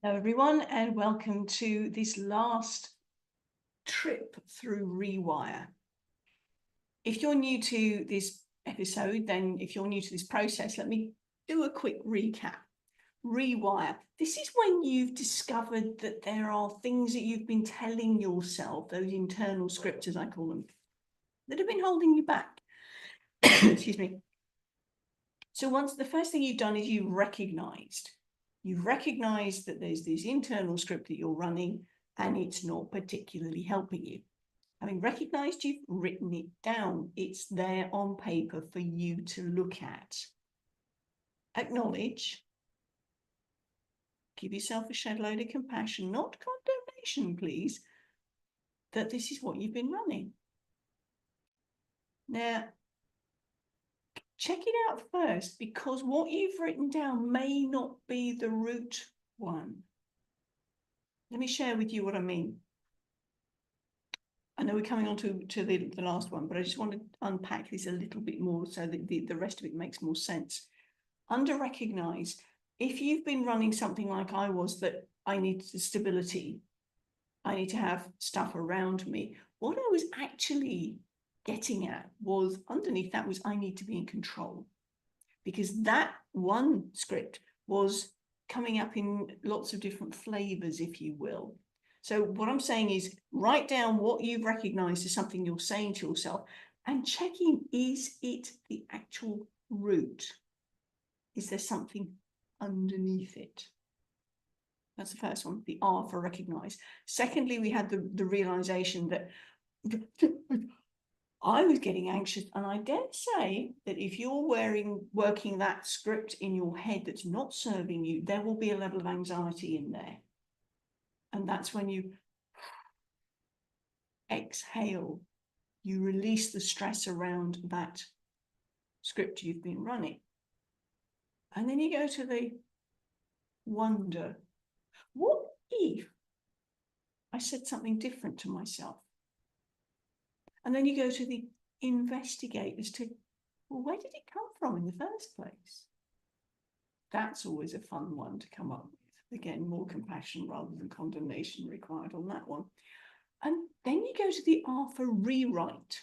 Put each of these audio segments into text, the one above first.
Hello everyone, and welcome to this last trip through REWIRE. If you're new to this episode, then if you're new to this process, let me do a quick recap. REWIRE. This is when you've discovered that there are things that you've been telling yourself, those internal scripts as I call them, that have been holding you back. Excuse me. So the first thing you've done is you've recognized that there's this internal script that you're running and it's not particularly helping you. Having recognized, you've written it down. It's there on paper for you to look at. Acknowledge. Give yourself a shed load of compassion, not condemnation, please, that this is what you've been running. Now, check it out first, because what you've written down may not be the root one. Let me share with you what I mean. I know we're coming on to the last one, but I just want to unpack this a little bit more so that the rest of it makes more sense. Under recognize, if you've been running something like I was, that I need stability, I need to have stuff around me, what I was actually getting at was underneath that was I need to be in control, because that one script was coming up in lots of different flavors, if you will. So what I'm saying is write down what you've recognized as something you're saying to yourself and checking, is it the actual root? Is there something underneath it? That's the first one, the R for recognize. Secondly, we had the realization that I was getting anxious, and I dare say that if you're working that script in your head that's not serving you, there will be a level of anxiety in there. And that's when you exhale, you release the stress around that script you've been running. And then you go to the wonder. What if I said something different to myself? And then you go to the investigate as to, well, where did it come from in the first place? That's always a fun one to come up with. Again, more compassion rather than condemnation required on that one. And then you go to the R for rewrite.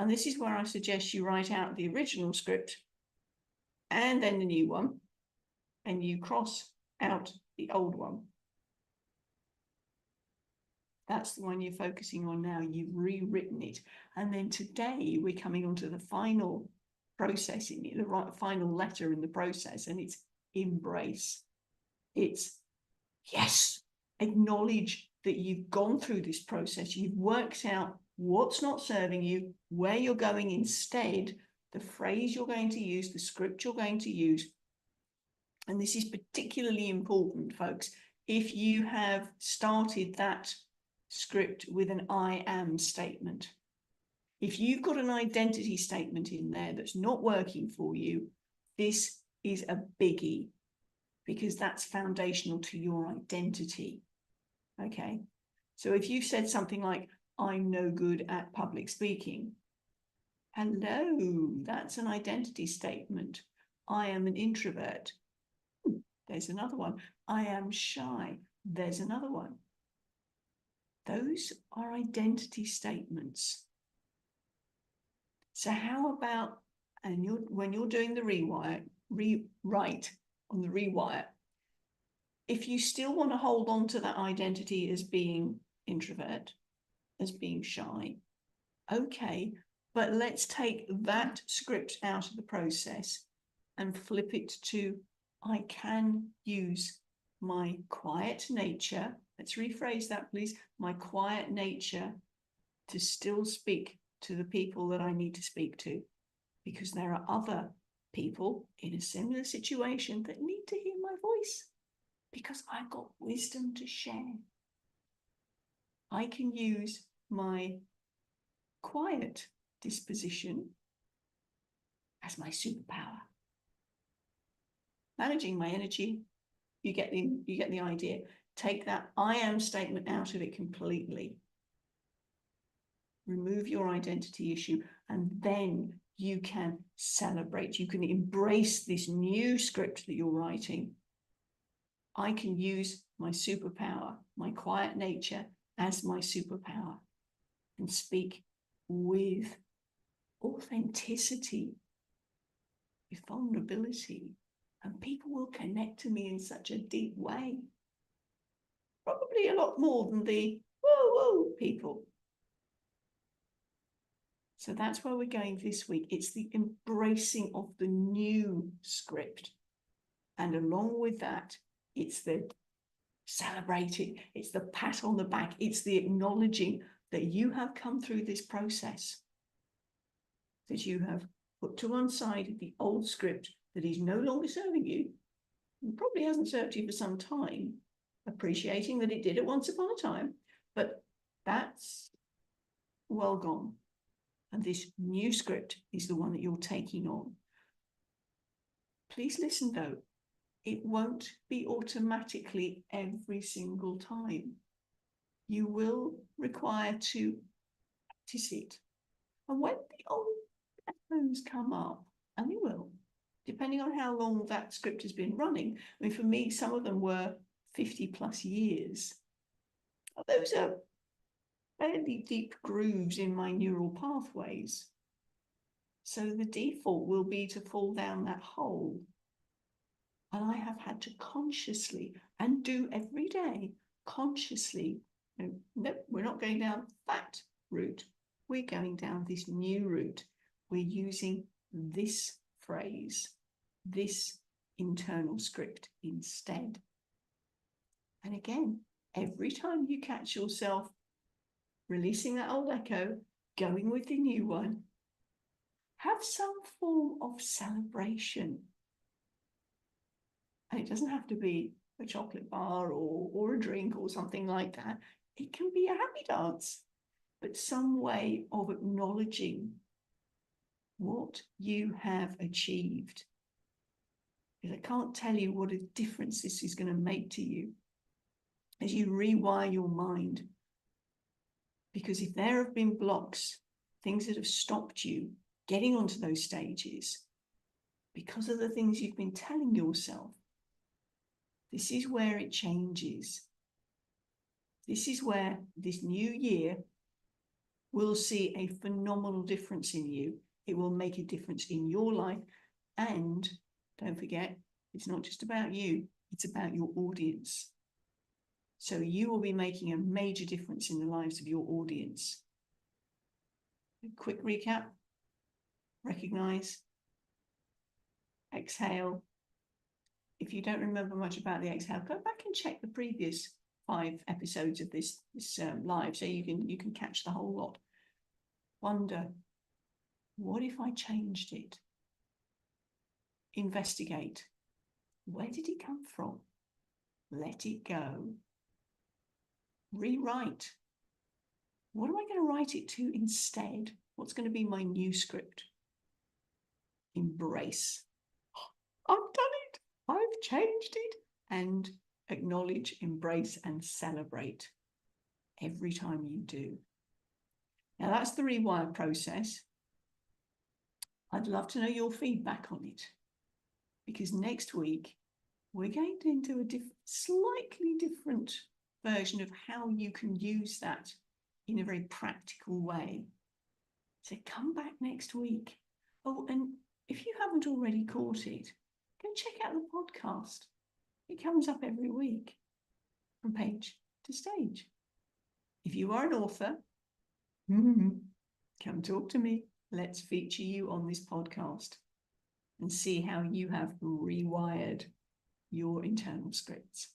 And this is where I suggest you write out the original script and then the new one, and you cross out the old one. That's the one you're focusing on now. You've rewritten it. And then today we're coming on to the final process, in the final letter in the process, and it's embrace. It's yes, acknowledge that you've gone through this process. You've worked out what's not serving you, where you're going instead, the phrase you're going to use, the script you're going to use. And this is particularly important, folks, if you have started that script with an I am statement. If you've got an identity statement in there that's not working for you, this is a biggie, because that's foundational to your identity. Okay, so if you've said something like, I'm no good at public speaking, hello, that's an identity statement. I am an introvert. There's another one. I am shy. There's another one. Those are identity statements. So how about, and when you're doing the rewrite on the REWIRE, if you still want to hold on to that identity as being introvert, as being shy, okay, but let's take that script out of the process and flip it to, I can use my quiet nature. Let's rephrase that, please. My quiet nature to still speak to the people that I need to speak to, because there are other people in a similar situation that need to hear my voice, because I've got wisdom to share. I can use my quiet disposition as my superpower. Managing my energy, you get the idea. Take that I am statement out of it completely. Remove your identity issue, and then you can celebrate. You can embrace this new script that you're writing I can use my superpower, my quiet nature, as my superpower and speak with authenticity, with vulnerability, and people will connect to me in such a deep way. Probably a lot more than the whoa, whoa people. So that's where we're going this week. It's the embracing of the new script. And along with that, it's the celebrating, it's the pat on the back, it's the acknowledging that you have come through this process, that you have put to one side the old script that is no longer serving you, and probably hasn't served you for some time, appreciating that it did at once upon a time, but that's well gone. And this new script is the one that you're taking on. Please listen though, it won't be automatically every single time. You will require to practice it. And when the old echoes come up, and they will, depending on how long that script has been running. I mean, for me, some of them were 50 plus years. Those are fairly deep grooves in my neural pathways. So the default will be to fall down that hole. And I have had to consciously, and do every day, consciously, no, we're not going down that route. We're going down this new route. We're using this phrase, this internal script instead. And again, every time you catch yourself releasing that old echo, going with the new one, have some form of celebration. And it doesn't have to be a chocolate bar or a drink or something like that. It can be a happy dance, but some way of acknowledging what you have achieved. Because I can't tell you what a difference this is going to make to you as you rewire your mind. Because if there have been blocks, things that have stopped you getting onto those stages, because of the things you've been telling yourself, this is where it changes. This is where this new year will see a phenomenal difference in you. It will make a difference in your life. And don't forget, it's not just about you, it's about your audience. So you will be making a major difference in the lives of your audience. A quick recap: recognize, exhale. If you don't remember much about the exhale, go back and check the previous 5 episodes of this live, so you can catch the whole lot. Wonder, what if I changed it? Investigate. Where did it come from? Let it go. Rewrite. What am I going to write it to instead? What's going to be my new script? Embrace. I've done it. I've changed it. And acknowledge, embrace, and celebrate every time you do. Now that's the rewire process. I'd love to know your feedback on it, because next week we're going into a slightly different version of how you can use that in a very practical way. So come back next week. Oh, and if you haven't already caught it, go check out the podcast. It comes up every week, From Page to Stage. If you are an author, come talk to me. Let's feature you on this podcast and see how you have rewired your internal scripts.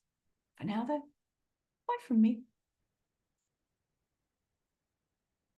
For now, though, bye from me.